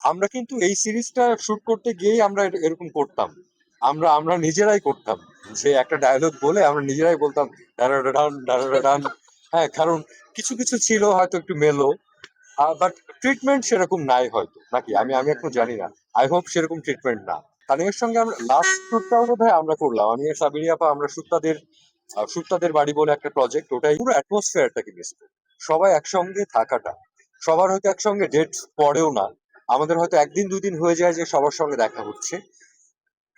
আমরা কিন্তু এই সিরিজটা শুট করতে গিয়েই আমরা এরকম করতাম। আমরা আমরা নিজেরাই করতাম। যে একটা ডায়লগ বলে আমরা নিজেরাই বলতাম ডান ডান। হ্যাঁ, কারণ কিছু কিছু ছিল হয়তো একটু মেলো, বাট ট্রিটমেন্ট সেরকম নাই হয়তো, নাকি আমি আমি এখন জানি না। আই হোপ সেরকম ট্রিটমেন্ট না। তানিমের সঙ্গে আমরা লাস্ট শুটটাও বোধহয় আমরা করলাম, আমি আর সাবিরি আপা, আমরা সুত্তাদের বাড়ি বলে একটা প্রজেক্ট, ওটাই পুরো অ্যাটমসফিয়ারটাকে মিস করি। সবাই একসঙ্গে থাকাটা, সবার হয়তো একসঙ্গে ডেট পড়েও না, আমাদের হয়তো একদিন দুদিন হয়ে যায় যে সবার সঙ্গে দেখা হচ্ছে,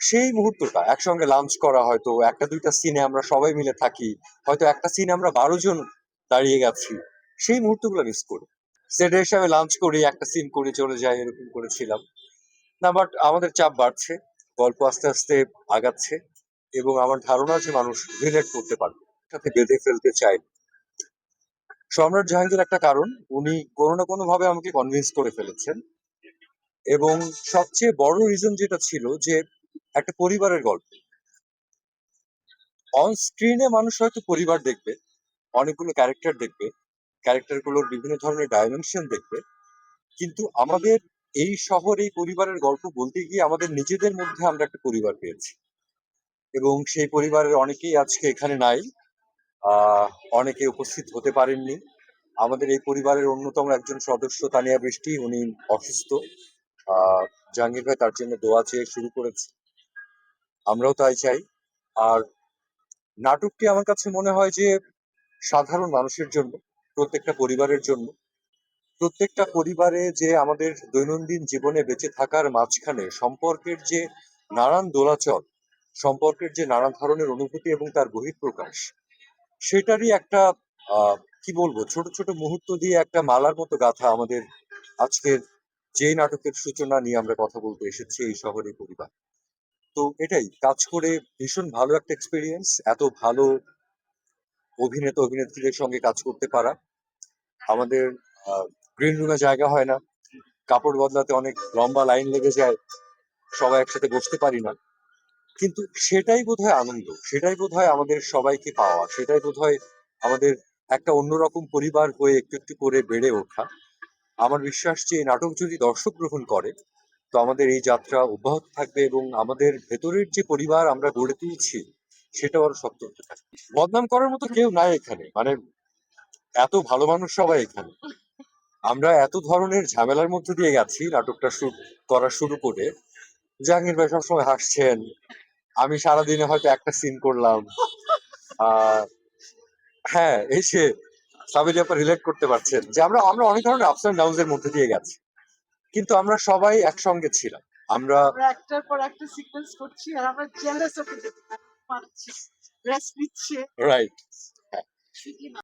সেই মুহূর্তটা একসঙ্গে লাঞ্চ করা, হয়তো একটা দুইটা সিনে আমরা সবাই মিলে থাকি, হয়তো একটা সিনে আমরা 12 জন দাঁড়িয়ে গেছি, সেই মুহূর্তগুলো মিস করি। সেটে এসে আমি লাঞ্চ করি, একটা সিন করে চলে যাই, এরকম করেছিলাম না। বাট আমাদের চাপ বাড়ছে, গল্প আস্তে আস্তে আগাচ্ছে, এবং আমার ধারণা যে মানুষ রিলেট করতে পারবে, সাথে বেঁধে ফেলতে চায়। সম্রাট জাহাঙ্গীর একটা কারণ, উনি কোনো না কোনো ভাবে আমাকে কনভিন্স করে ফেলেছেন। এবং সবচেয়ে বড় রিজন যেটা ছিল যে একটা পরিবারের গল্প, অন স্ক্রিনে মানুষ হয়তো পরিবার দেখবে, অনেকগুলো ক্যারেক্টার দেখবে, ক্যারেক্টারগুলোর বিভিন্ন ধরনের ডাইমেনশন দেখবে, কিন্তু আমাদের এই শহর, এই পরিবারের গল্প বলতে গিয়ে আমাদের নিজেদের মধ্যে আমরা একটা পরিবার পেয়েছি, এবং সেই পরিবারের অনেকেই আজকে এখানে নাই। আহ অনেকে উপস্থিত হতে পারেননি। আমাদের এই পরিবারের অন্যতম একজন সদস্য তানিয়া বৃষ্টি, উনি অসুস্থ। আহ জাহাঙ্গীর ভাই তার জন্য দোয়া চেয়ে শুরু করেছে, আমরাও তাই চাই। আর নাটকটি আমার কাছে মনে হয় যে সাধারণ মানুষের জন্য, প্রত্যেকটা পরিবারের জন্য, প্রত্যেকটা পরিবারে যে আমাদের দৈনন্দিন জীবনে বেঁচে থাকার মাঝখানে সম্পর্কের যে নানান দোলাচল, সম্পর্কের যে নানা ধরনের অনুভূতি এবং তার বহিঃপ্রকাশ, সেটারই একটা কি বলবো, ছোট ছোট মুহূর্ত দিয়ে একটা মালার মতো গাথা আমাদের আজকের যে নাটকের সূচনা নিয়ে আমরা কথা বলতে এসেছি, এই শহরে পরিবার। তো এটাই কাজ করে ভীষণ ভালো একটা এক্সপিরিয়েন্স, এত ভালো অভিনেতা অভিনেত্রীদের সঙ্গে কাজ করতে পারা। আমাদের গ্রিন রুমে জায়গা হয় না, কাপড় বদলাতে অনেক লম্বা লাইন লেগে যায়, সবাই একসাথে বসতে পারি না, কিন্তু সেটাই বোধহয় আনন্দ, সেটাই বোধহয় আমাদের সবাইকে পাওয়া, সেটাই বোধহয় আমাদের একটা অন্যরকম পরিবার হয়ে একটু একটু করে বেড়ে ওঠা। আমার বিশ্বাস যে এই নাটক যদি দর্শক গ্রহণ করে, তো আমাদের এই যাত্রা অব্যাহত থাকবে, এবং আমাদের ভেতরের যে পরিবার আমরা গড়ে তুলছি, সেটাও আরো শক্ত হতে থাকবে। বদনাম করার মতো কেউ নাই এখানে, মানে এত ভালো মানুষ সবাই এখানে। আমরা এত ধরনের ঝামেলার মধ্যে দিয়ে গেছি নাটকটা শুট করা শুরু করে। জাহাঙ্গীর ভাই সবসময় হাসছেন, আমি সারাদিনে হয়তো একটা সিন করলাম। আহ হ্যাঁ, এই যে সাবির আপা রিলেট করতে পারছেন যে আমরা আমরা অনেক ধরনের আপস এন্ড ডাউনস এর মধ্যে দিয়ে গেছি, কিন্তু আমরা সবাই একসঙ্গে ছিলাম। আমরা আমরা একটার পর একটা সিকোয়েন্স করছি আর আমরা জেলাস হতে পারছি, রেস্ট নিচ্ছে। রাইট।